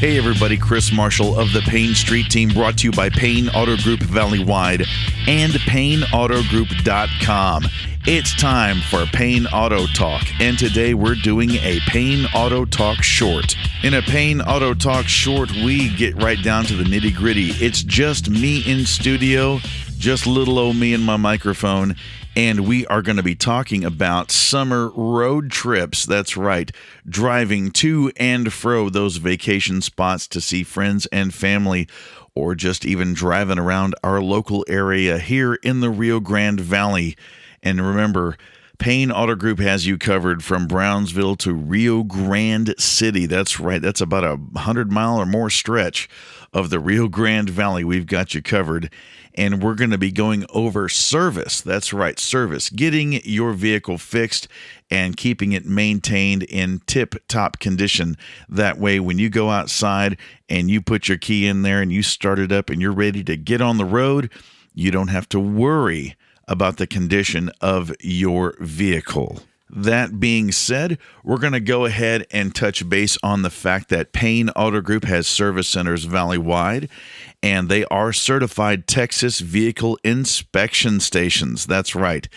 Hey everybody, Chris Marshall of the Payne Street Team, brought to you by Payne Auto Group Valley-wide and PayneAutoGroup.com. It's time for Payne Auto Talk, and today we're doing a Payne Auto Talk short. In a Payne Auto Talk short, we get right down to the nitty-gritty. It's just me in studio, just little old me and my microphone, and we are going to be talking about summer road trips. That's right, driving to and fro those vacation spots to see friends and family, or just even driving around our local area here in the Rio Grande Valley. And remember, Payne Auto Group has you covered from Brownsville to Rio Grande City. That's right. That's about a 100-mile or more stretch of the Rio Grande Valley. We've got you covered. And we're going to be going over service. That's right, service. Getting your vehicle fixed and keeping it maintained in tip-top condition. That way, when you go outside and you put your key in there and you start it up and you're ready to get on the road, you don't have to worry about the condition of your vehicle. That being said, we're going to go ahead and touch base on the fact that Payne Auto Group has service centers valley-wide, and they are certified Texas vehicle inspection stations. That's right.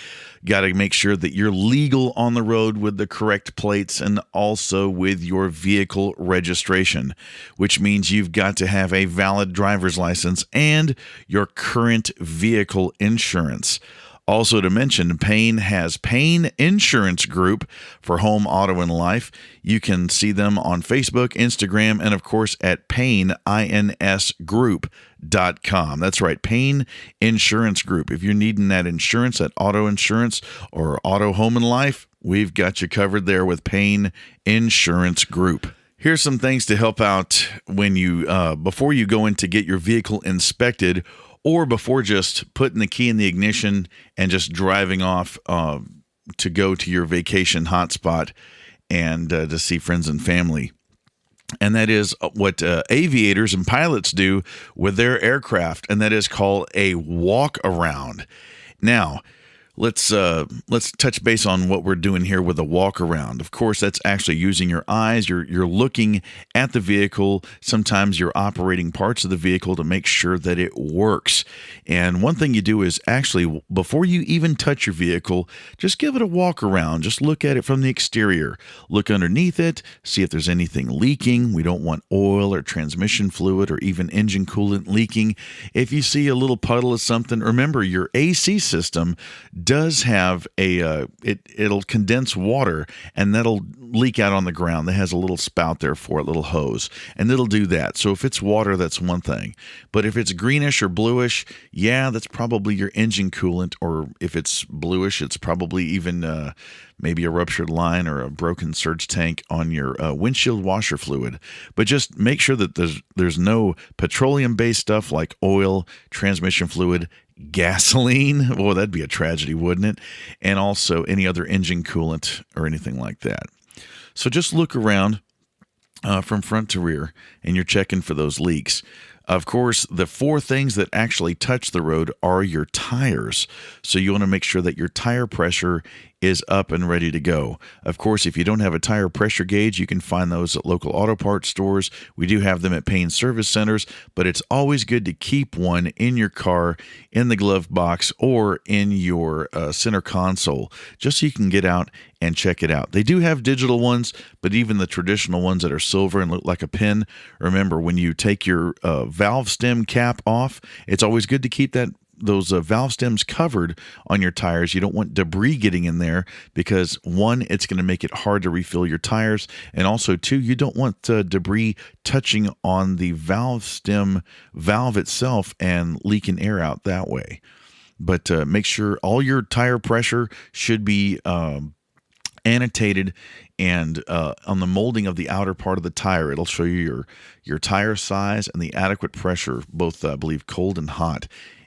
Got to make sure that you're legal on the road with the correct plates and also with your vehicle registration, which means you've got to have a valid driver's license and your current vehicle insurance. Also to mention, Payne has Payne Insurance Group for home, auto, and life. You can see them on Facebook, Instagram, and of course at PayneInsGroup.com. That's right, Payne Insurance Group. If you're needing that insurance, that auto insurance or auto, home, and life, we've got you covered there with Payne Insurance Group. Here's some things to help out when you before you go in to get your vehicle inspected, or before just putting the key in the ignition and just driving off to go to your vacation hotspot and to see friends and family. And that is what aviators and pilots do with their aircraft, and that is called a walk around. Now, let's touch base on what we're doing here with a walk around. Of course, that's actually using your eyes. You're looking at the vehicle. Sometimes you're operating parts of the vehicle to make sure that it works. And one thing you do is actually, before you even touch your vehicle, just give it a walk around. Just look at it from the exterior. Look underneath it. See if there's anything leaking. We don't want oil or transmission fluid or even engine coolant leaking. If you see a little puddle of something, remember your AC system does have it'll condense water, and that'll leak out on the ground. That has a little spout there for it, little hose, and it'll do that. So if it's water, that's one thing. But if it's greenish or bluish, yeah, that's probably your engine coolant. Or if it's bluish, it's probably even maybe a ruptured line or a broken surge tank on your windshield washer fluid. But just make sure that there's no petroleum-based stuff like oil, transmission fluid, gasoline. Well, that'd be a tragedy, wouldn't it? And also any other engine coolant or anything like that. So just look around from front to rear, and you're checking for those leaks. Of course, the four things that actually touch the road are your tires. So you want to make sure that your tire pressure is up and ready to go. Of course, if you don't have a tire pressure gauge, you can find those at local auto parts stores. We do have them at Payne Service Centers, but it's always good to keep one in your car, in the glove box, or in your center console, just so you can get out and check it out. They do have digital ones, but even the traditional ones that are silver and look like a pin, remember, when you take your valve stem cap off, it's always good to keep those valve stems covered on your tires. You don't want debris getting in there because, one, it's going to make it hard to refill your tires, and also, two, you don't want debris touching on the valve stem valve itself and leaking air out that way. But make sure all your tire pressure should be annotated, and on the molding of the outer part of the tire, it'll show you your tire size and the adequate pressure, both I believe cold and hot.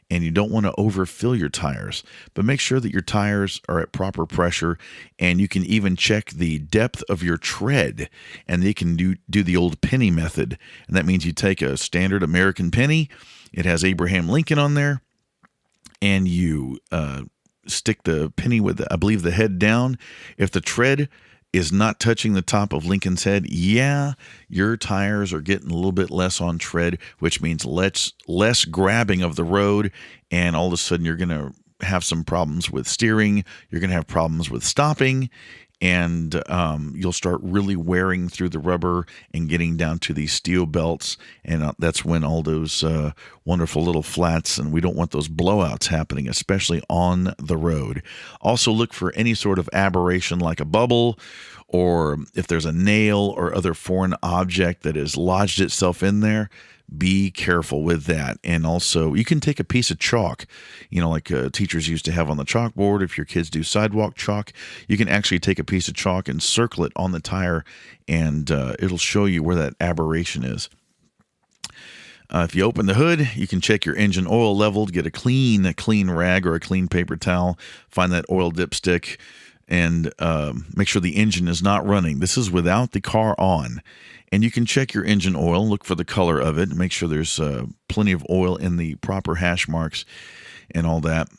And you don't want to overfill your tires, but make sure that your tires are at proper pressure, and you can even check the depth of your tread, and they can do the old penny method. And that means you take a standard American penny, it has Abraham Lincoln on there, and you stick the penny with, I believe, the head down. If the tread is not touching the top of Lincoln's head, yeah, your tires are getting a little bit less on tread, which means less grabbing of the road, and all of a sudden you're going to have some problems with steering. You're going to have problems with stopping, and you'll start really wearing through the rubber and getting down to these steel belts, and that's when all those wonderful little flats, and we don't want those blowouts happening, especially on the road. Also look for any sort of aberration like a bubble, or if there's a nail or other foreign object that has lodged itself in there. Be careful with that. And also, you can take a piece of chalk, like teachers used to have on the chalkboard. If your kids do sidewalk chalk, you can actually take a piece of chalk and circle it on the tire, and it'll show you where that aberration is. If you open the hood, you can check your engine oil level, get a clean rag or a clean paper towel, find that oil dipstick, and make sure the engine is not running. This is without the car on. And you can check your engine oil, look for the color of it, make sure there's plenty of oil in the proper hash marks and all that.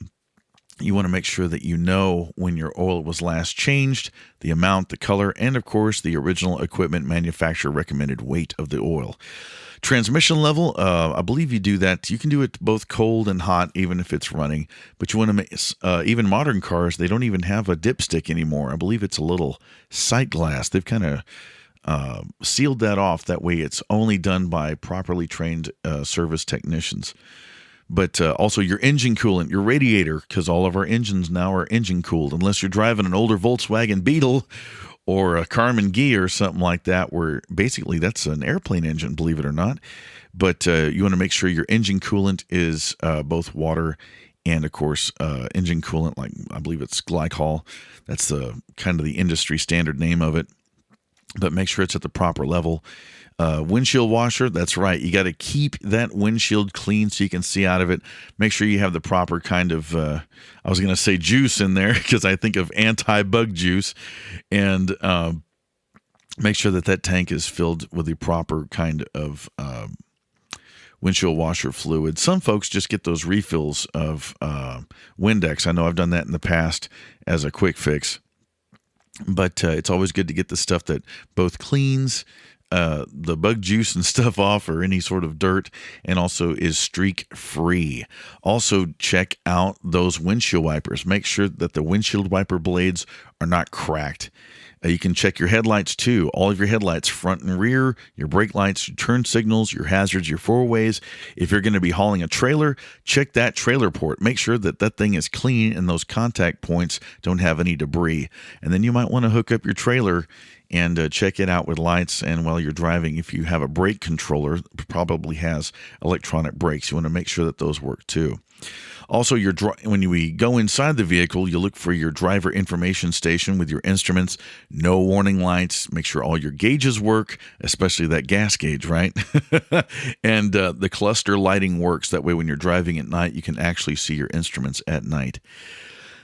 You want to make sure that you know when your oil was last changed, the amount, the color, and of course the original equipment manufacturer recommended weight of the oil. Transmission level, I believe you do that. You can do it both cold and hot, even if it's running. But you want to make, even modern cars, they don't even have a dipstick anymore. I believe it's a little sight glass. They've kind of sealed that off. That way it's only done by properly trained service technicians. But also your engine coolant, your radiator, because all of our engines now are engine cooled, unless you're driving an older Volkswagen Beetle or a Carmen Ghia or something like that, where basically that's an airplane engine, believe it or not. But you want to make sure your engine coolant is both water and, of course, engine coolant, like I believe it's glycol. That's the kind of the industry standard name of it. But make sure it's at the proper level. Windshield washer, that's right. You got to keep that windshield clean so you can see out of it. Make sure you have the proper kind of, I was going to say juice in there because I think of anti-bug juice. And make sure that tank is filled with the proper kind of windshield washer fluid. Some folks just get those refills of Windex. I know I've done that in the past as a quick fix. But it's always good to get the stuff that both cleans the bug juice and stuff off, or any sort of dirt, and also is streak free. Also check out those windshield wipers. Make sure that the windshield wiper blades are not cracked. You can check your headlights too. All of your headlights, front and rear, your brake lights, your turn signals, your hazards, your four-ways. If you're going to be hauling a trailer, check that trailer port. Make sure that thing is clean and those contact points don't have any debris. And then you might want to hook up your trailer and check it out with lights. And while you're driving, if you have a brake controller, it probably has electronic brakes. You want to make sure that those work too. Also, when we go inside the vehicle, you look for your driver information station with your instruments, no warning lights, make sure all your gauges work, especially that gas gauge, right? And the cluster lighting works. That way, when you're driving at night, you can actually see your instruments at night.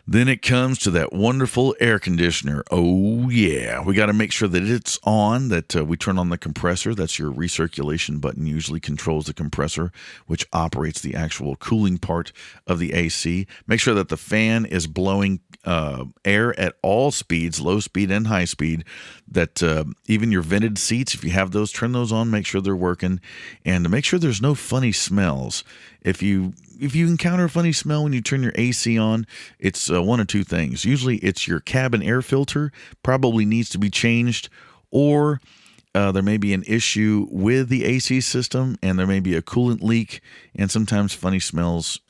Then it comes to that wonderful air conditioner. Oh, yeah. We got to make sure that it's on, that we turn on the compressor. That's your recirculation button, usually controls the compressor, which operates the actual cooling part of the AC. Make sure that the fan is blowing air at all speeds, low speed and high speed, that even your vented seats, if you have those, turn those on, make sure they're working, and to make sure there's no funny smells. If you encounter a funny smell when you turn your AC on, it's one of two things. Usually it's your cabin air filter, probably needs to be changed, or there may be an issue with the AC system, and there may be a coolant leak, and sometimes funny smells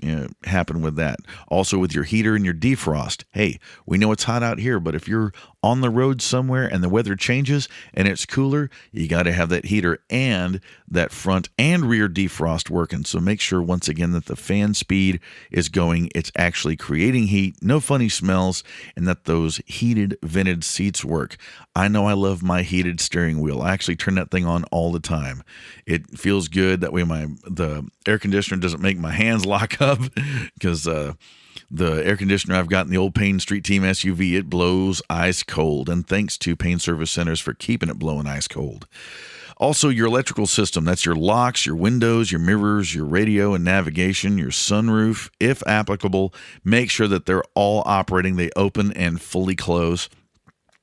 happen with that. Also with your heater and your defrost. Hey, we know it's hot out here, but if you're on the road somewhere and the weather changes and it's cooler, you got to have that heater and that front and rear defrost working. So make sure, once again, that the fan speed is going, it's actually creating heat, no funny smells, and that those heated vented seats work. I know I love my heated steering wheel. I actually turn that thing on all the time. It feels good. That way the air conditioner doesn't make my hands lock up, because the air conditioner I've got in the old Payne Street Team SUV, it blows ice cold. And thanks to Payne Service Centers for keeping it blowing ice cold. Also, your electrical system, that's your locks, your windows, your mirrors, your radio and navigation, your sunroof, if applicable. Make sure that they're all operating. They open and fully close.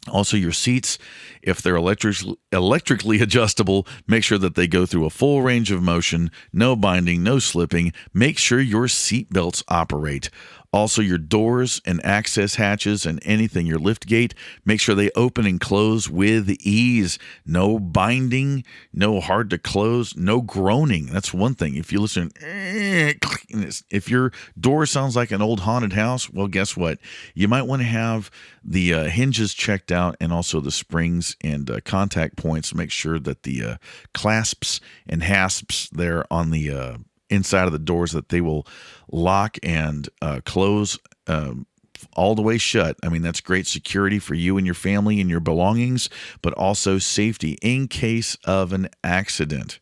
Also, your seats, if they're electrically adjustable, make sure that they go through a full range of motion, no binding, no slipping. Make sure your seat belts operate. Also, your doors and access hatches and anything, your lift gate, make sure they open and close with ease. No binding, no hard to close, no groaning. That's one thing. If you listen, if your door sounds like an old haunted house, well, guess what? You might want to have the hinges checked out and also the springs and contact points. Make sure that the clasps and hasps there on the inside of the doors, that they will lock and close all the way shut. I mean, that's great security for you and your family and your belongings, but also safety in case of an accident.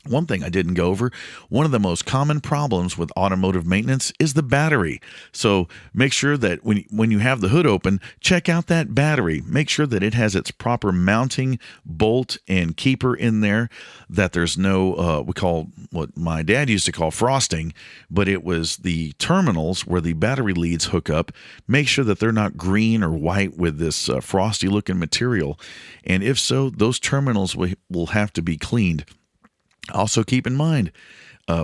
One thing I didn't go over, one of the most common problems with automotive maintenance is the battery. So make sure that when you have the hood open, check out that battery. Make sure that it has its proper mounting bolt and keeper in there, that there's no, we call what my dad used to call frosting, but it was the terminals where the battery leads hook up. Make sure that they're not green or white with this frosty looking material. And if so, those terminals will have to be cleaned. Also, keep in mind,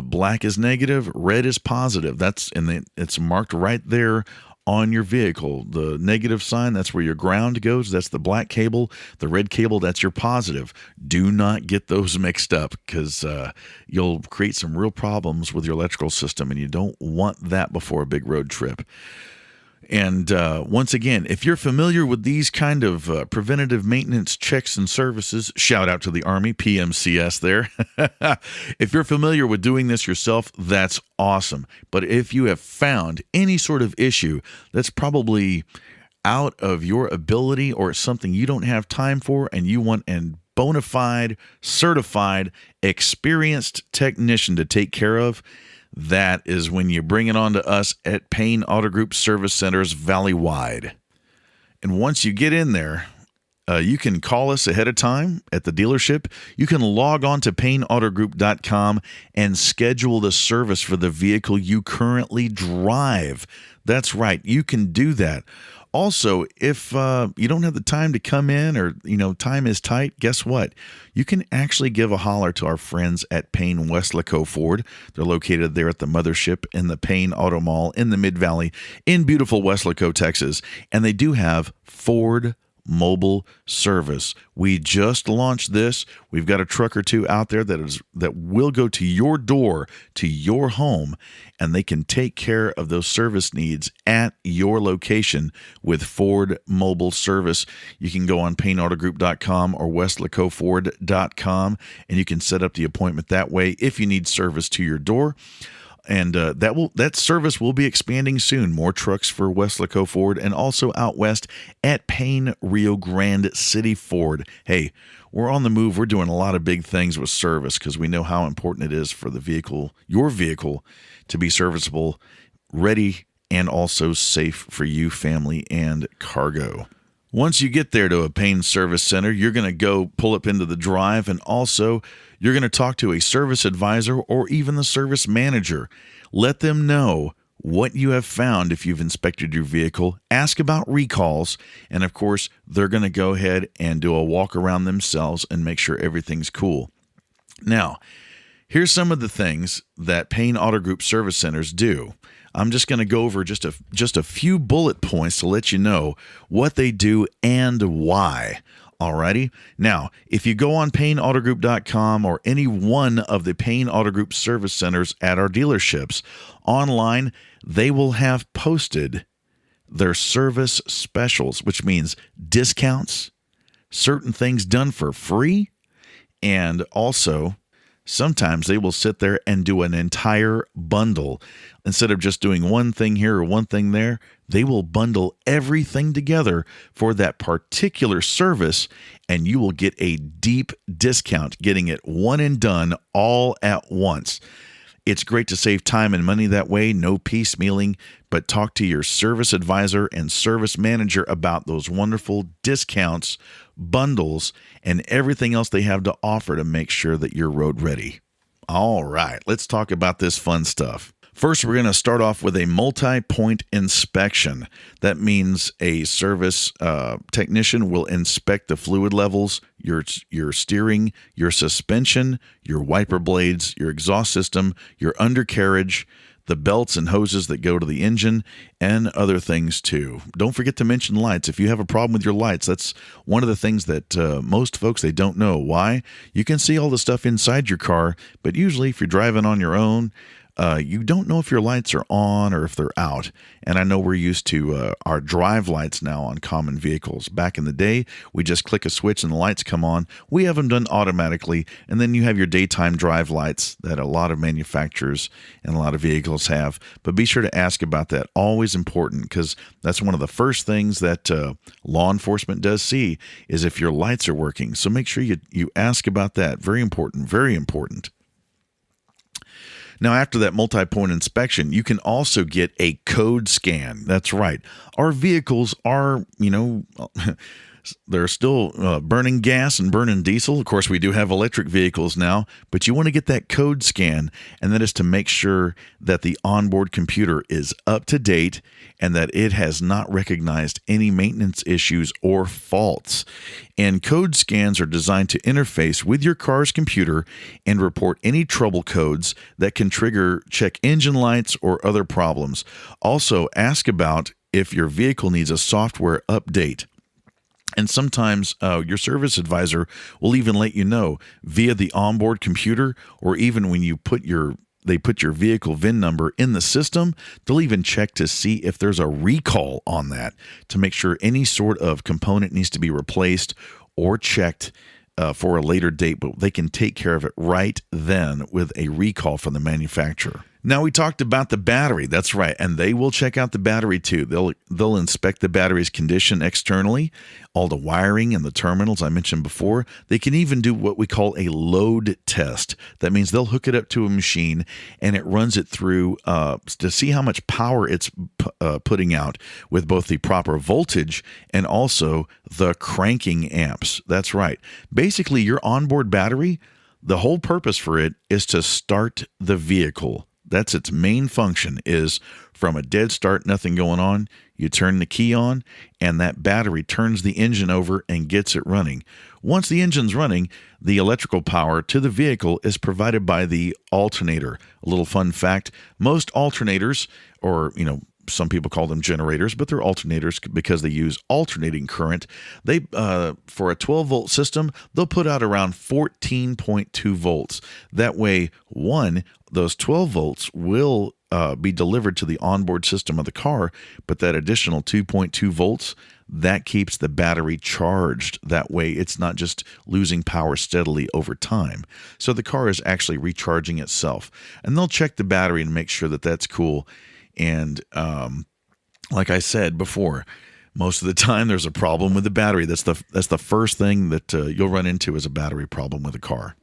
black is negative, red is positive. It's marked right there on your vehicle. The negative sign, that's where your ground goes. That's the black cable. The red cable, that's your positive. Do not get those mixed up, because you'll create some real problems with your electrical system, and you don't want that before a big road trip. And once again, if you're familiar with these kind of preventative maintenance checks and services, shout out to the Army, PMCS there. If you're familiar with doing this yourself, that's awesome. But if you have found any sort of issue that's probably out of your ability or something you don't have time for, and you want a bona fide, certified, experienced technician to take care of, that is when you bring it on to us at Payne Auto Group Service Centers Valley-wide. And once you get in there, you can call us ahead of time at the dealership. You can log on to payneautogroup.com and schedule the service for the vehicle you currently drive. That's right, you can do that. Also, if you don't have the time to come in, or time is tight, guess what? You can actually give a holler to our friends at Payne Weslaco Ford. They're located there at the mothership in the Payne Auto Mall in the Mid-Valley in beautiful Weslaco, Texas. And they do have Ford mobile service. We just launched this. We've got a truck or two out there that will go to your door, to your home, and they can take care of those service needs at your location with Ford mobile service. You can go on payneautogroup.com or weslacoford.com, and you can set up the appointment that way if you need service to your door. And that service will be expanding soon. More trucks for Weslaco Ford, and also out west at Payne Rio Grande City Ford. Hey, we're on the move. We're doing a lot of big things with service, because we know how important it is for the vehicle, your vehicle, to be serviceable, ready, and also safe for you, family, and cargo. Once you get there to a Payne Service Center, you're going to go pull up into the drive, and also you're going to talk to a service advisor or even the service manager. Let them know what you have found if you've inspected your vehicle. Ask about recalls, and of course, they're going to go ahead and do a walk around themselves and make sure everything's cool. Now, here's some of the things that Payne Auto Group Service Centers do. I'm just going to go over just a few bullet points to let you know what they do and why. Alrighty. Now, if you go on payneautogroup.com or any one of the Payne Auto Group service centers at our dealerships, online, they will have posted their service specials, which means discounts, certain things done for free, and also sometimes they will sit there and do an entire bundle. Instead of just doing one thing here or one thing there, they will bundle everything together for that particular service, and you will get a deep discount, getting it one and done all at once. It's great to save time and money that way, no piecemealing, but talk to your service advisor and service manager about those wonderful discounts, bundles, and everything else they have to offer to make sure that you're road ready. All right, let's talk about this fun stuff. First, we're going to start off with a multi-point inspection. That means a service technician will inspect the fluid levels, your steering, your suspension, your wiper blades, your exhaust system, your undercarriage, the belts and hoses that go to the engine, and other things too. Don't forget to mention lights. If you have a problem with your lights, that's one of the things that most folks, they don't know. Why? You can see all the stuff inside your car, but usually if you're driving on your own, you don't know if your lights are on or if they're out. And I know we're used to our drive lights now on common vehicles. Back in the day, we just click a switch and the lights come on. We have them done automatically. And then you have your daytime drive lights that a lot of manufacturers and a lot of vehicles have. But be sure to ask about that. Always important, because that's one of the first things that law enforcement does see is if your lights are working. So make sure you ask about that. Very important, very important. Now, after that multi-point inspection, you can also get a code scan. That's right. Our vehicles are, they're still burning gas and burning diesel. Of course, we do have electric vehicles now, but you want to get that code scan, and that is to make sure that the onboard computer is up to date and that it has not recognized any maintenance issues or faults. And code scans are designed to interface with your car's computer and report any trouble codes that can trigger check engine lights or other problems. Also, ask about if your vehicle needs a software update. And sometimes your service advisor will even let you know via the onboard computer, or even when you they put your vehicle VIN number in the system, they'll even check to see if there's a recall on that to make sure any sort of component needs to be replaced or checked for a later date, but they can take care of it right then with a recall from the manufacturer. Now, we talked about the battery. That's right. And they will check out the battery too. They'll inspect the battery's condition externally, all the wiring and the terminals I mentioned before. They can even do what we call a load test. That means they'll hook it up to a machine and it runs it through to see how much power it's putting out with both the proper voltage and also the cranking amps. That's right. Basically, your onboard battery, the whole purpose for it is to start the vehicle. That's its main function, is from a dead start, nothing going on, you turn the key on, and that battery turns the engine over and gets it running. Once the engine's running, the electrical power to the vehicle is provided by the alternator. A little fun fact, most alternators, or some people call them generators, but they're alternators because they use alternating current. They for a 12-volt system, they'll put out around 14.2 volts. That way, those 12 volts will be delivered to the onboard system of the car, but that additional 2.2 volts, that keeps the battery charged. That way, it's not just losing power steadily over time. So the car is actually recharging itself. And they'll check the battery and make sure that that's cool. And like I said before, most of the time there's a problem with the battery. That's the first thing that you'll run into is a battery problem with a car.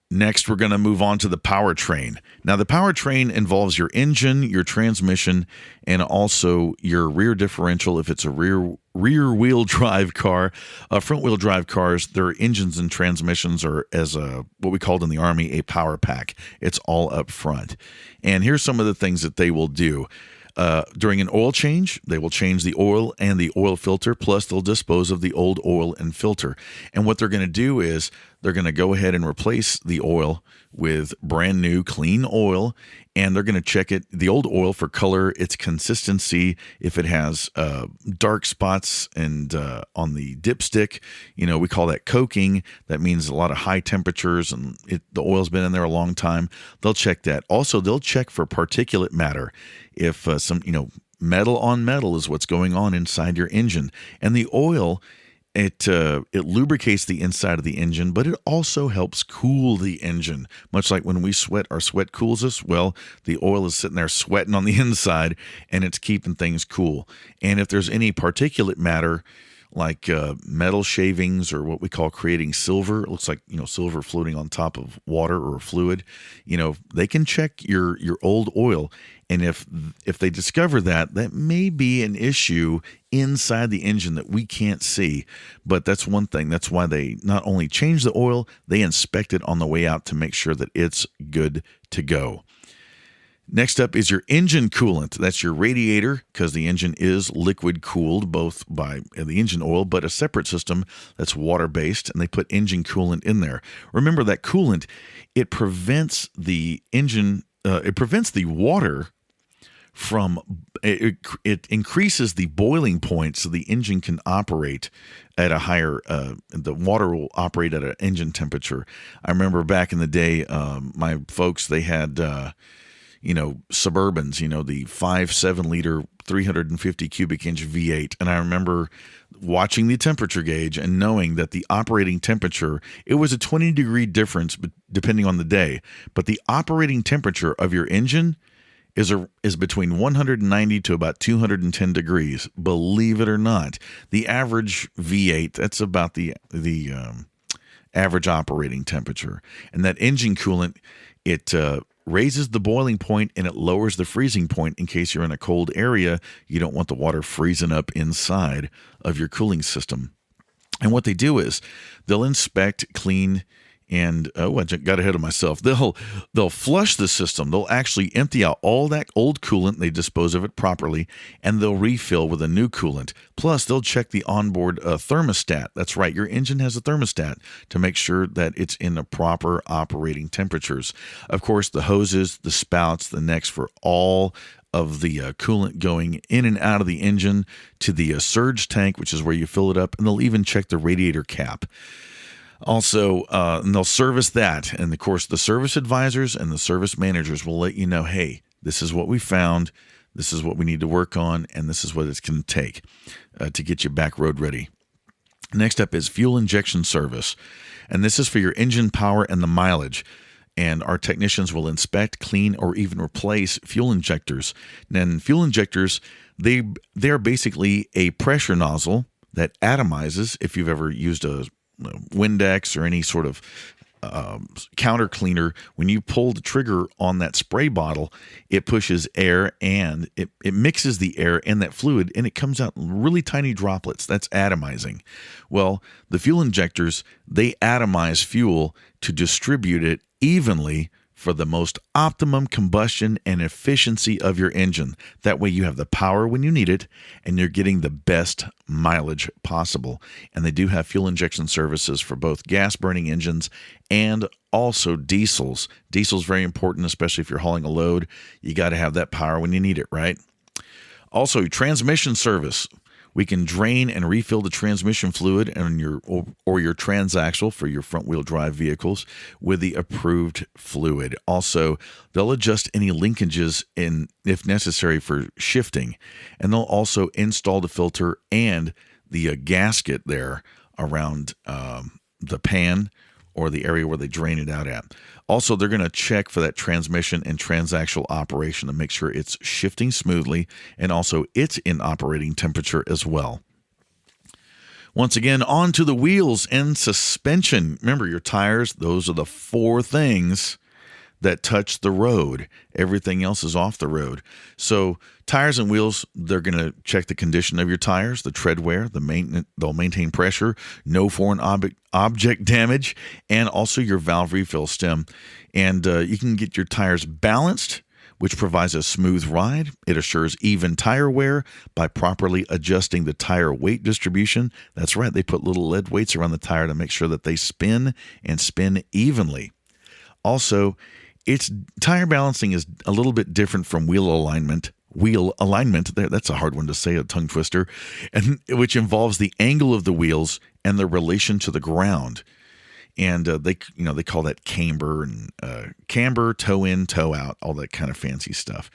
Next, we're going to move on to the powertrain. Now, the powertrain involves your engine, your transmission, and also your rear differential if it's a rear-wheel drive car. Front-wheel drive cars, their engines and transmissions are as what we called in the Army a power pack. It's all up front. And here's some of the things that they will do. During an oil change, they will change the oil and the oil filter, plus they'll dispose of the old oil and filter. And what they're going to do is they're going to go ahead and replace the oil with brand new clean oil, and they're going to check the old oil for color, its consistency, if it has dark spots and on the dipstick, we call that coking. That means a lot of high temperatures and the oil's been in there a long time. They'll check that. Also, they'll check for particulate matter. If some metal on metal is what's going on inside your engine. And the oil, it lubricates the inside of the engine, but it also helps cool the engine. Much like when we sweat, our sweat cools us. Well, the oil is sitting there sweating on the inside, and it's keeping things cool. And if there's any particulate matter, like metal shavings or what we call creating silver, it looks like silver floating on top of water or a fluid, they can check your old oil. And if they discover that may be an issue inside the engine that we can't see. But that's one thing. That's why they not only change the oil, they inspect it on the way out to make sure that it's good to go. Next up is your engine coolant. That's your radiator, because the engine is liquid cooled both by the engine oil, but a separate system that's water based, and they put engine coolant in there. Remember that coolant, it prevents the engine, it prevents the water from, it increases the boiling point so the engine can operate at a higher, the water will operate at an engine temperature. I remember back in the day, my folks, they had, Suburbans, the 5.7 liter, 350 cubic inch V8. And I remember watching the temperature gauge and knowing that the operating temperature, it was a 20-degree difference depending on the day. But the operating temperature of your engine is between 190 to about 210 degrees. Believe it or not, the average V8, that's about the average operating temperature. And that engine coolant, it raises the boiling point and it lowers the freezing point in case you're in a cold area. You don't want the water freezing up inside of your cooling system. And what they do is they'll inspect, clean, and I got ahead of myself. They'll flush the system. They'll actually empty out all that old coolant. They dispose of it properly, and they'll refill with a new coolant. Plus, they'll check the onboard thermostat. That's right. Your engine has a thermostat to make sure that it's in the proper operating temperatures. Of course, the hoses, the spouts, the necks for all of the coolant going in and out of the engine to the surge tank, which is where you fill it up, and they'll even check the radiator cap. Also, and they'll service that. And of course, the service advisors and the service managers will let you know, hey, this is what we found, this is what we need to work on, and this is what it's going to take to get you back road ready. Next up is fuel injection service. And this is for your engine power and the mileage. And our technicians will inspect, clean, or even replace fuel injectors. And fuel injectors, they're basically a pressure nozzle that atomizes. If you've ever used a Windex or any sort of counter cleaner, when you pull the trigger on that spray bottle, it pushes air and it mixes the air and that fluid, and it comes out in really tiny droplets. That's atomizing. Well, the fuel injectors, they atomize fuel to distribute it evenly for the most optimum combustion and efficiency of your engine. That way you have the power when you need it, and you're getting the best mileage possible. And they do have fuel injection services for both gas-burning engines and also diesels. Diesel's very important, especially if you're hauling a load. You got to have that power when you need it, right? Also, transmission service. We can drain and refill the transmission fluid and your transaxle for your front-wheel drive vehicles with the approved fluid. Also, they'll adjust any linkages if necessary for shifting, and they'll also install the filter and the gasket there around the pan or the area where they drain it out at. Also, they're going to check for that transmission and transaxle operation to make sure it's shifting smoothly, and also it's in operating temperature as well. Once again, on to the wheels and suspension. Remember, your tires, those are the four things that touch the road. Everything else is off the road. So tires and wheels, they're going to check the condition of your tires, the tread wear, they'll maintain pressure, no foreign object damage, and also your valve refill stem. And you can get your tires balanced, which provides a smooth ride. It assures even tire wear by properly adjusting the tire weight distribution. That's right, they put little lead weights around the tire to make sure that they spin and spin evenly. Also, tire balancing is a little bit different from wheel alignment. That's a hard one to say, a tongue twister, and which involves the angle of the wheels and their relation to the ground. And they call that camber and camber, toe in, toe out, all that kind of fancy stuff.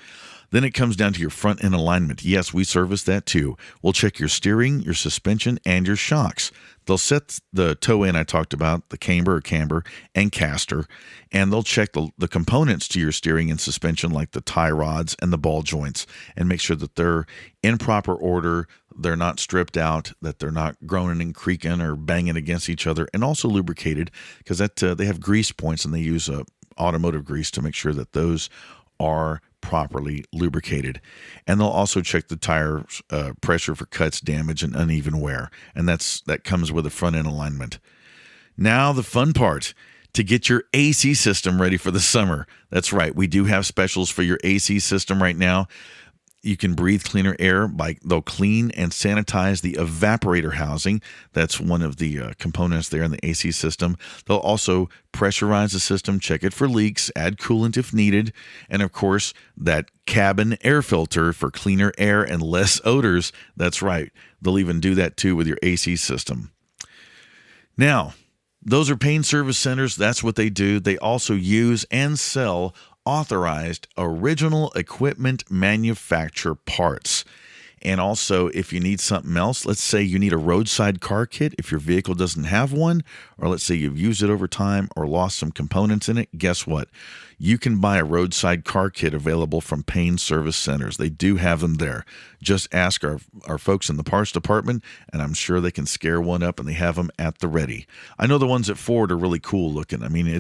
Then it comes down to your front end alignment. Yes, we service that too. We'll check your steering, your suspension, and your shocks. They'll set the toe in I talked about, the camber or camber, and caster, and they'll check the components to your steering and suspension like the tie rods and the ball joints, and make sure that they're in proper order, they're not stripped out, that they're not groaning and creaking or banging against each other, and also lubricated, because they have grease points and they use automotive grease to make sure that those are properly lubricated. And they'll also check the tire pressure for cuts, damage, and uneven wear. And that comes with a front end alignment. Now the fun part. to get your AC system ready for the summer. That's right. We do have specials for your AC system right now. You can breathe cleaner air they'll clean and sanitize the evaporator housing. That's one of the components there in the AC system. They'll also pressurize the system, check it for leaks, add coolant if needed, and of course, that cabin air filter for cleaner air and less odors. That's right. They'll even do that too with your AC system. Now, those are Payne Service Centers. That's what they do. They also use and sell authorized original equipment manufacturer parts. And also, if you need something else, let's say you need a roadside car kit if your vehicle doesn't have one, or let's say you've used it over time or lost some components in it, guess what? You can buy a roadside car kit available from Payne Service Centers. They do have them there. Just ask our folks in the parts department, and I'm sure they can scare one up, and they have them at the ready. I know the ones at Ford are really cool looking. I mean,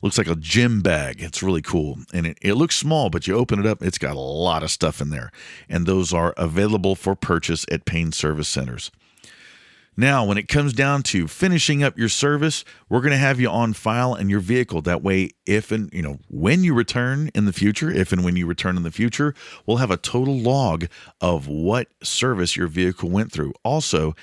looks like a gym bag. It's really cool. And it looks small, but you open it up, it's got a lot of stuff in there. And those are available for purchase at Payne Service Centers. Now, when it comes down to finishing up your service, we're going to have you on file in your vehicle. That way, when you return in the future, we'll have a total log of what service your vehicle went through. Also,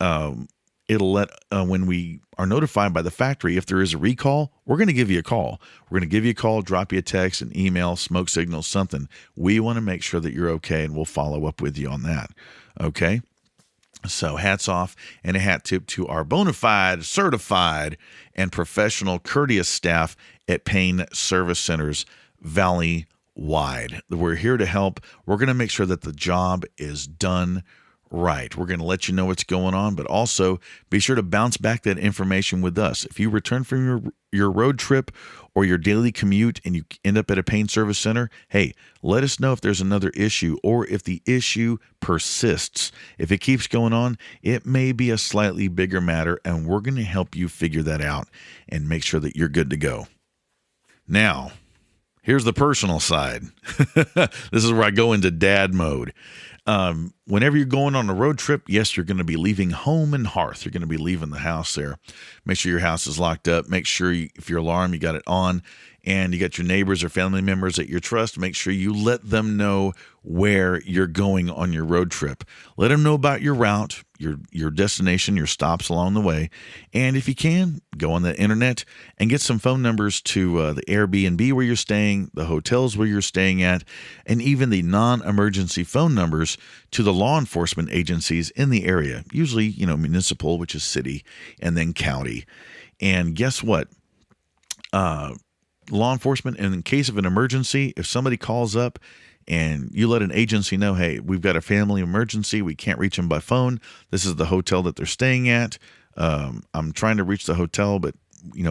it'll let when we are notified by the factory if there is a recall, we're going to give you a call. We're going to give you a call, drop you a text, an email, smoke signal, something. We want to make sure that you're okay, and we'll follow up with you on that. Okay? So hats off and a hat tip to our bona fide, certified, and professional courteous staff at Payne Service Centers Valley wide. We're here to help. We're going to make sure that the job is done right. We're going to let you know what's going on, but also be sure to bounce back that information with us. If you return from your road trip or your daily commute and you end up at a Payne Service Center, hey, let us know if there's another issue or if the issue persists. If it keeps going on, it may be a slightly bigger matter, and we're going to help you figure that out and make sure that you're good to go. Now, here's the personal side. This is where I go into dad mode. Whenever you're going on a road trip, yes, you're going to be leaving home and hearth. You're going to be leaving the house there. Make sure your house is locked up. Make sure if your alarm, you got it on, and you got your neighbors or family members that you trust. Make sure you let them know where you're going on your road trip. Let them know about your route, your destination, your stops along the way. And if you can, go on the internet and get some phone numbers to the Airbnb where you're staying, the hotels where you're staying at, and even the non-emergency phone numbers to the law enforcement agencies in the area, usually, municipal, which is city, and then county. And guess what? Law enforcement, and in case of an emergency, if somebody calls up and you let an agency know, hey, we've got a family emergency, we can't reach them by phone, this is the hotel that they're staying at, I'm trying to reach the hotel, but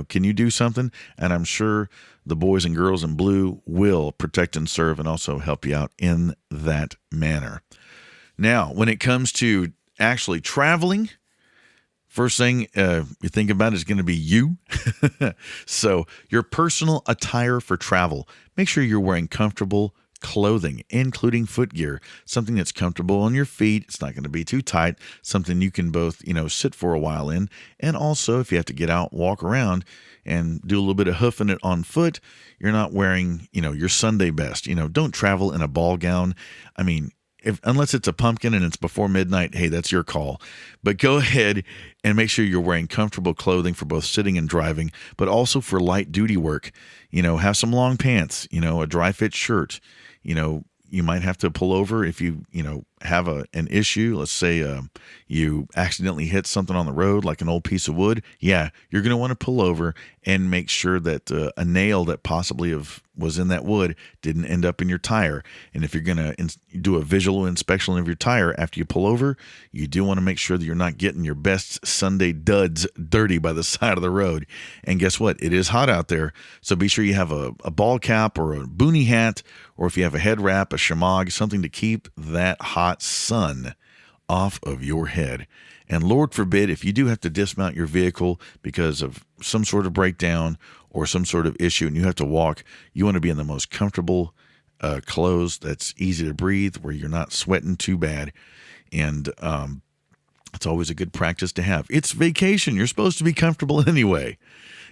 can you do something? And I'm sure the boys and girls in blue will protect and serve and also help you out in that manner. Now, when it comes to actually traveling, first thing you think about is going to be you. So your personal attire for travel. Make sure you're wearing comfortable clothing, including footgear, something that's comfortable on your feet. It's not going to be too tight, something you can both, sit for a while in. And also, if you have to get out, walk around and do a little bit of hoofing it on foot, you're not wearing, your Sunday best. Don't travel in a ball gown. I mean, unless it's a pumpkin and it's before midnight, hey, that's your call. But go ahead and make sure you're wearing comfortable clothing for both sitting and driving, but also for light duty work. Have some long pants, a dry fit shirt. You might have to pull over if you, have an issue. Let's say you accidentally hit something on the road, like an old piece of wood. Yeah, you're going to want to pull over and make sure that a nail that possibly was in that wood didn't end up in your tire. And if you're going to do a visual inspection of your tire after you pull over, you do want to make sure that you're not getting your best Sunday duds dirty by the side of the road. And guess what? It is hot out there. So be sure you have a ball cap or a boonie hat, or if you have a head wrap, a shamag, something to keep that hot sun off of your head. And Lord forbid, if you do have to dismount your vehicle because of some sort of breakdown or some sort of issue and you have to walk, you want to be in the most comfortable clothes that's easy to breathe, where you're not sweating too bad. And it's always a good practice to have. It's vacation. You're supposed to be comfortable anyway.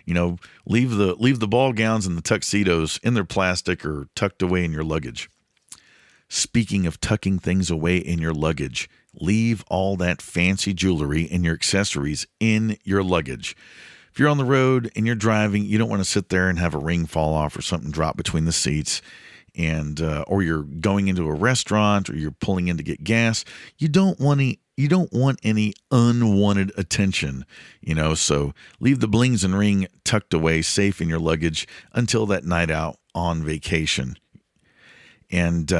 Leave the ball gowns and the tuxedos in their plastic or tucked away in your luggage. Speaking of tucking things away in your luggage, leave all that fancy jewelry and your accessories in your luggage. If you're on the road and you're driving, you don't want to sit there and have a ring fall off or something drop between the seats, and or you're going into a restaurant or you're pulling in to get gas. You don't want any unwanted attention, so leave the blings and ring tucked away safe in your luggage until that night out on vacation. And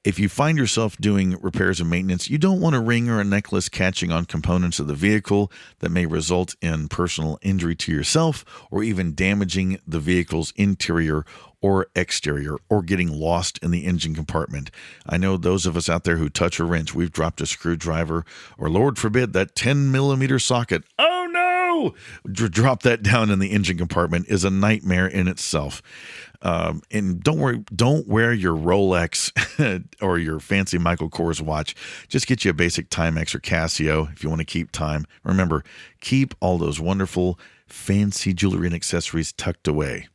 if you find yourself doing repairs and maintenance, you don't want a ring or a necklace catching on components of the vehicle that may result in personal injury to yourself or even damaging the vehicle's interior or exterior or getting lost in the engine compartment. I know those of us out there who touch a wrench, we've dropped a screwdriver or, Lord forbid, that 10 millimeter socket. Oh no! Drop that down in the engine compartment is a nightmare in itself. And don't wear your Rolex or your fancy Michael Kors watch. Just get you a basic Timex or Casio if you want to keep time. Remember, keep all those wonderful fancy jewelry and accessories tucked away.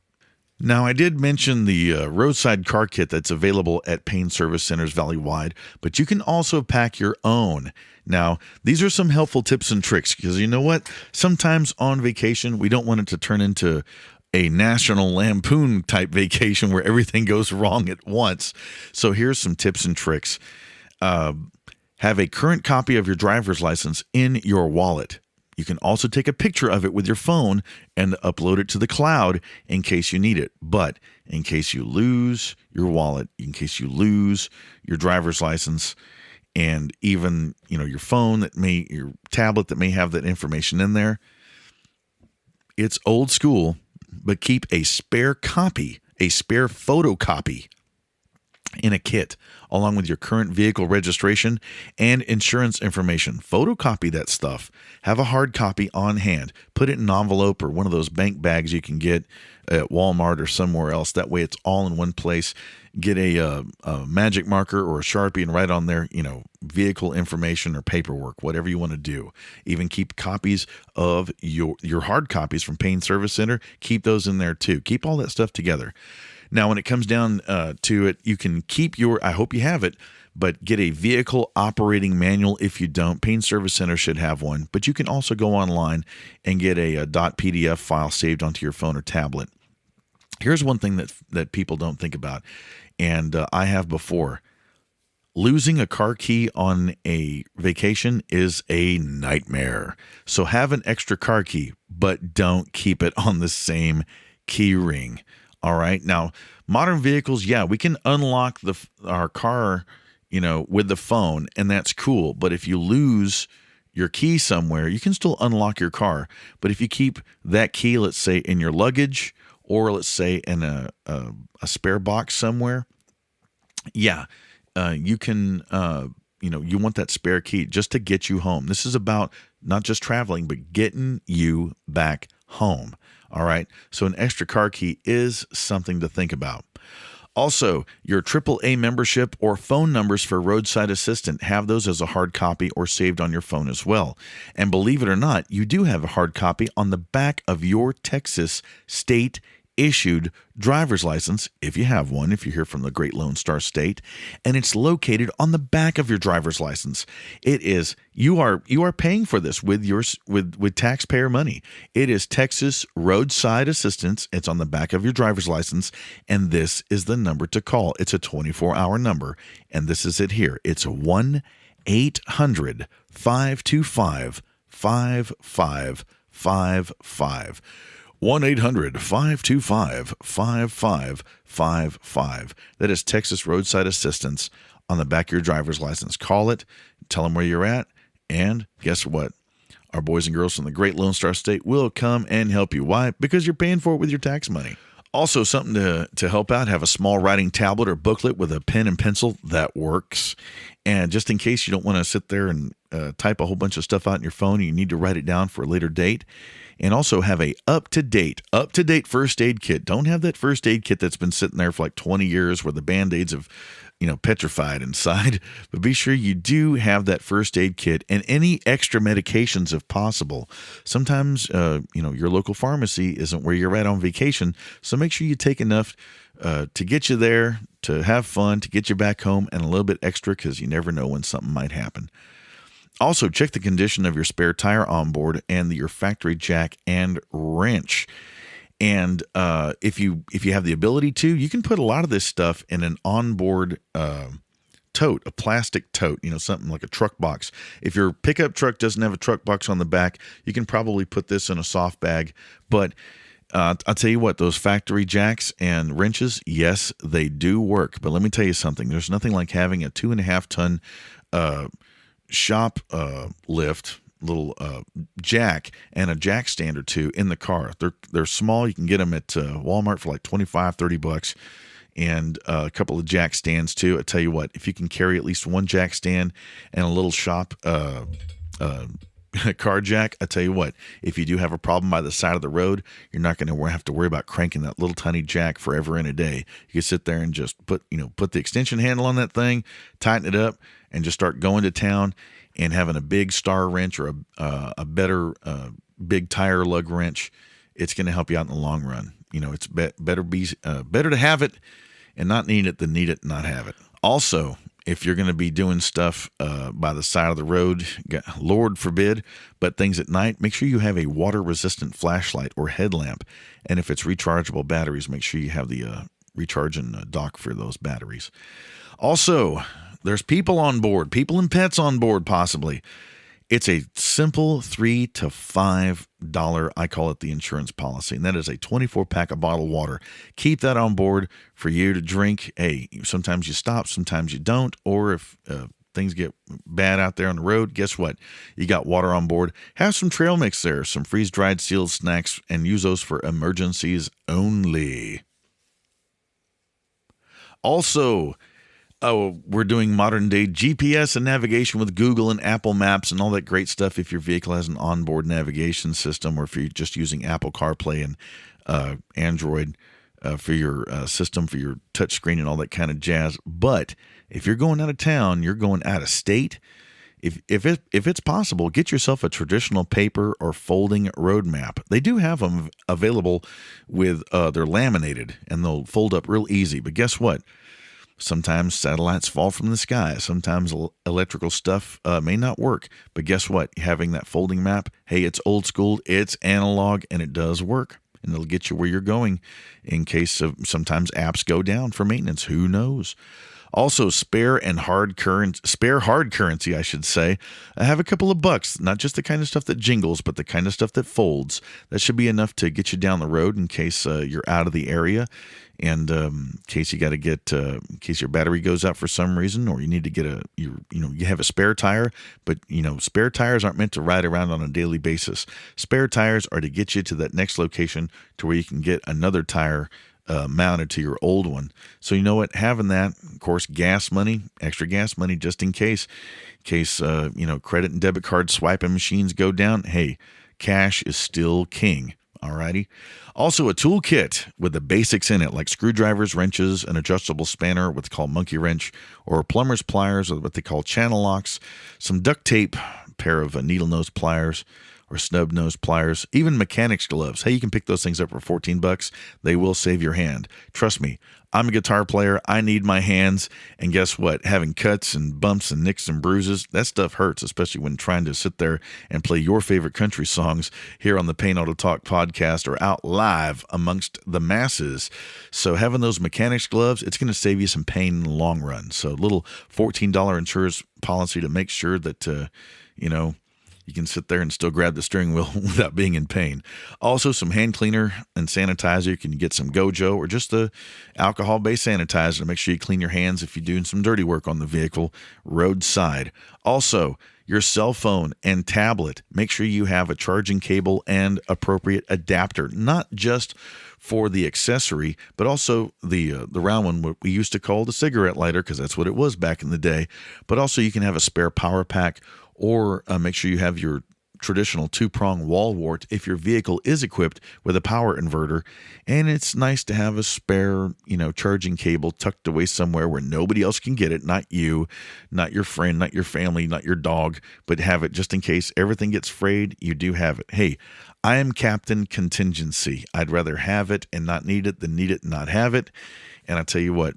Now, I did mention the Roadside Car Kit that's available at Payne Service Centers Valley-wide, but you can also pack your own. Now, these are some helpful tips and tricks because you know what? Sometimes on vacation, we don't want it to turn into a National Lampoon type vacation where everything goes wrong at once. So here's some tips and tricks. Have a current copy of your driver's license in your wallet. You can also take a picture of it with your phone and upload it to the cloud in case you need it. But in case you lose your wallet, in case you lose your driver's license, and even, your phone your tablet that may have that information in there, it's old school, but keep a spare copy, a spare photocopy in a kit, along with your current vehicle registration and insurance information. Photocopy that stuff. Have a hard copy on hand. Put it in an envelope or one of those bank bags you can get at Walmart or somewhere else. That way it's all in one place. Get a magic marker or a Sharpie and write on there, vehicle information or paperwork, whatever you want to do. Even keep copies of your hard copies from Payne Service Center. Keep those in there too. Keep all that stuff together. Now, when it comes down to it, you can keep I hope you have it, but get a vehicle operating manual if you don't. Payne Service Center should have one, but you can also go online and get a .pdf file saved onto your phone or tablet. Here's one thing that people don't think about, and I have before. Losing a car key on a vacation is a nightmare. So have an extra car key, but don't keep it on the same key ring. All right. Now, modern vehicles, we can unlock our car, with the phone, and that's cool. But if you lose your key somewhere, you can still unlock your car. But if you keep that key, let's say in your luggage, or let's say in a spare box somewhere, you can, you want that spare key just to get you home. This is about not just traveling, but getting you back home. All right. So an extra car key is something to think about. Also, your AAA membership or phone numbers for roadside assistant, have those as a hard copy or saved on your phone as well. And believe it or not, you do have a hard copy on the back of your Texas state issued driver's license, if you have one, if you're here from the Great Lone Star State, and it's located on the back of your driver's license. It is you are paying for this with taxpayer money. It is Texas Roadside Assistance. It's on the back of your driver's license, and this is the number to call. It's a 24-hour number, and this is it here. It's 1-800-525-5555. 1-800-525-5555. That is Texas Roadside Assistance on the back of your driver's license. Call it, tell them where you're at, and guess what? Our boys and girls from the Great Lone Star State will come and help you. Why? Because you're paying for it with your tax money. Also, something to help out, have a small writing tablet or booklet with a pen and pencil. That works. And just in case you don't want to sit there and type a whole bunch of stuff out on your phone, you need to write it down for a later date. And also have a up-to-date first aid kit. Don't have that first aid kit that's been sitting there for like 20 years where the Band-Aids have, petrified inside. But be sure you do have that first aid kit and any extra medications if possible. Sometimes, your local pharmacy isn't where you're at on vacation, so make sure you take enough to get you there, to have fun, to get you back home, and a little bit extra because you never know when something might happen. Also, check the condition of your spare tire on board and your factory jack and wrench. And if you have the ability to, you can put a lot of this stuff in an onboard tote, a plastic tote, something like a truck box. If your pickup truck doesn't have a truck box on the back, you can probably put this in a soft bag. But I'll tell you what, those factory jacks and wrenches, yes, they do work. But let me tell you something. There's nothing like having a 2.5 ton shop lift, little jack and a jack stand or two in the car. They're small. You can get them at Walmart for like $25-$30, and a couple of jack stands too. I tell you what, if you can carry at least one jack stand and a little shop car jack, I tell you what, if you do have a problem by the side of the road, you're not going to have to worry about cranking that little tiny jack forever and a day. You can sit there and just put the extension handle on that thing, tighten it up, and just start going to town. And having a big star wrench or a better big tire lug wrench, it's going to help you out in the long run. It's better to have it and not need it than need it and not have it. Also, if you're going to be doing stuff by the side of the road, Lord forbid, but things at night, make sure you have a water-resistant flashlight or headlamp. And if it's rechargeable batteries, make sure you have the recharging dock for those batteries. Also, there's people on board, people and pets on board possibly. It's a simple $3 to $5, I call it the insurance policy, and that is a 24-pack of bottled water. Keep that on board for you to drink. Hey, sometimes you stop, sometimes you don't, or if things get bad out there on the road, guess what? You got water on board. Have some trail mix there, some freeze-dried sealed snacks, and use those for emergencies only. Also, we're doing modern day GPS and navigation with Google and Apple Maps and all that great stuff if your vehicle has an onboard navigation system, or if you're just using Apple CarPlay and Android for your system, for your touchscreen and all that kind of jazz. But if you're going out of town, you're going out of state, if it's possible, get yourself a traditional paper or folding road map. They do have them available with they're laminated and they'll fold up real easy. But guess what? Sometimes satellites fall from the sky. Sometimes electrical stuff may not work. But guess what? Having that folding map, hey, it's old school, it's analog, and it does work. And it'll get you where you're going in case of sometimes apps go down for maintenance. Who knows? Also, spare hard currency, I should say. I have a couple of bucks, not just the kind of stuff that jingles, but the kind of stuff that folds. That should be enough to get you down the road in case you're out of the area, and in case you got to get, in case your battery goes out for some reason, or you need to get you have a spare tire. But spare tires aren't meant to ride around on a daily basis. Spare tires are to get you to that next location to where you can get another tire mounted to your old one. So you know what, having that, of course, extra gas money just in case credit and debit card swiping machines go down. Hey, cash is still king. Alrighty. Also, a toolkit with the basics in it, like screwdrivers, wrenches, an adjustable spanner, what they call monkey wrench, or plumber's pliers, or what they call channel locks, some duct tape, pair of needle nose pliers, or snub nose pliers, even mechanics gloves. Hey, you can pick those things up for $14. They will save your hand. Trust me, I'm a guitar player. I need my hands. And guess what? Having cuts and bumps and nicks and bruises, that stuff hurts, especially when trying to sit there and play your favorite country songs here on the Payne Auto Talk podcast or out live amongst the masses. So having those mechanics gloves, it's going to save you some pain in the long run. So a little $14 insurance policy to make sure that, you can sit there and still grab the steering wheel without being in pain. Also, some hand cleaner and sanitizer. You can get some Gojo or just the alcohol-based sanitizer to make sure you clean your hands if you're doing some dirty work on the vehicle roadside. Also, your cell phone and tablet. Make sure you have a charging cable and appropriate adapter, not just for the accessory, but also the round one, what we used to call the cigarette lighter, because that's what it was back in the day. But also you can have a spare power pack, or make sure you have your traditional two-prong wall wart if your vehicle is equipped with a power inverter, and it's nice to have a spare, charging cable tucked away somewhere where nobody else can get it, not you, not your friend, not your family, not your dog, but have it just in case everything gets frayed. You do have it. Hey, I am Captain Contingency. I'd rather have it and not need it than need it and not have it. And I tell you what,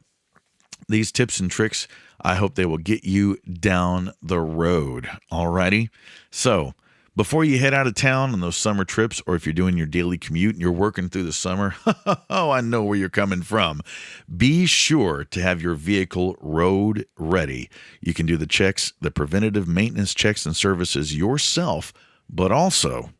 these tips and tricks, I hope they will get you down the road. Alrighty? So, before you head out of town on those summer trips, or if you're doing your daily commute and you're working through the summer, oh, I know where you're coming from. Be sure to have your vehicle road ready. You can do the checks, the preventative maintenance checks and services yourself, but also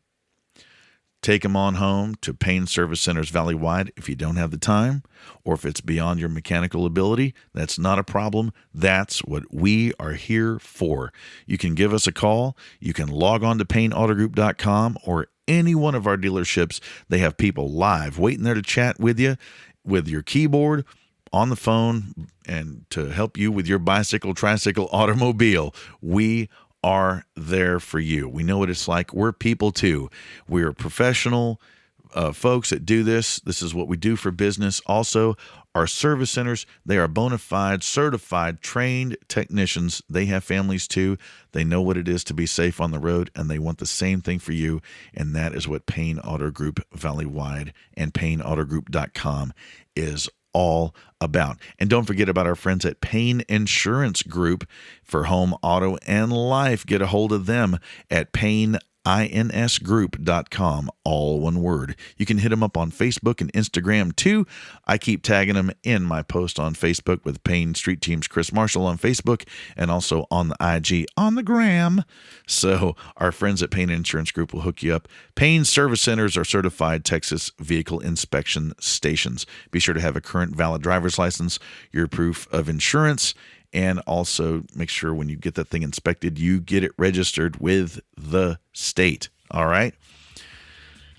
take them on home to Payne Service Centers Valley-wide if you don't have the time, or if it's beyond your mechanical ability. That's not a problem. That's what we are here for. You can give us a call. You can log on to payneautogroup.com or any one of our dealerships. They have people live waiting there to chat with you with your keyboard, on the phone, and to help you with your bicycle, tricycle, automobile. We are there for you. We know what it's like. We're people too. We're professional folks that do this. This is what we do for business. Also, our service centers, they are bona fide, certified, trained technicians. They have families too. They know what it is to be safe on the road, and they want the same thing for you. And that is what Payne Auto Group Valley-wide and PayneAutoGroup.com is all about. And don't forget about our friends at Payne Insurance Group for home, auto, and life. Get a hold of them at PayneInsGroup.com, all one word. You can hit them up on Facebook and Instagram too. I keep tagging them in my post on Facebook with Payne Street Team's Chris Marshall on Facebook, and also on the IG, on the gram. So our friends at Payne Insurance Group will hook you up. Payne Service Centers are certified Texas vehicle inspection stations. Be sure to have a current valid driver's license, your proof of insurance, and also make sure when you get that thing inspected, you get it registered with the state. All right?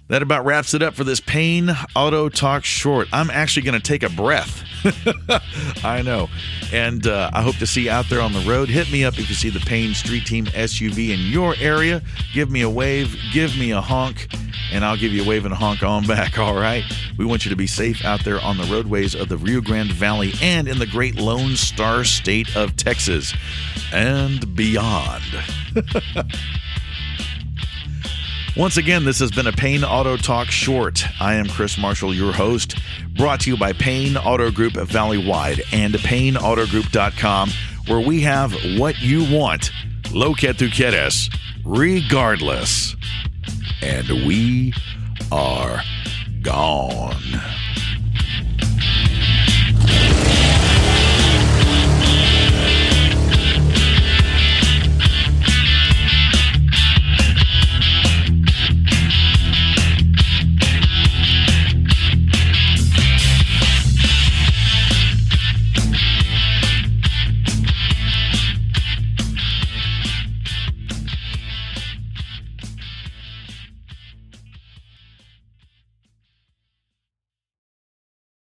That about wraps it up for this Payne Auto Talk Short. I'm actually going to take a breath. I know. And I hope to see you out there on the road. Hit me up if you see the Payne Street Team SUV in your area. Give me a wave. Give me a honk. And I'll give you a wave and a honk on back, all right? We want you to be safe out there on the roadways of the Rio Grande Valley and in the great Lone Star State of Texas and beyond. Once again, this has been a Payne Auto Talk Short. I am Chris Marshall, your host, brought to you by Payne Auto Group Valley-wide and PayneAutoGroup.com, where we have what you want, lo que tu quieres, regardless. And we are gone.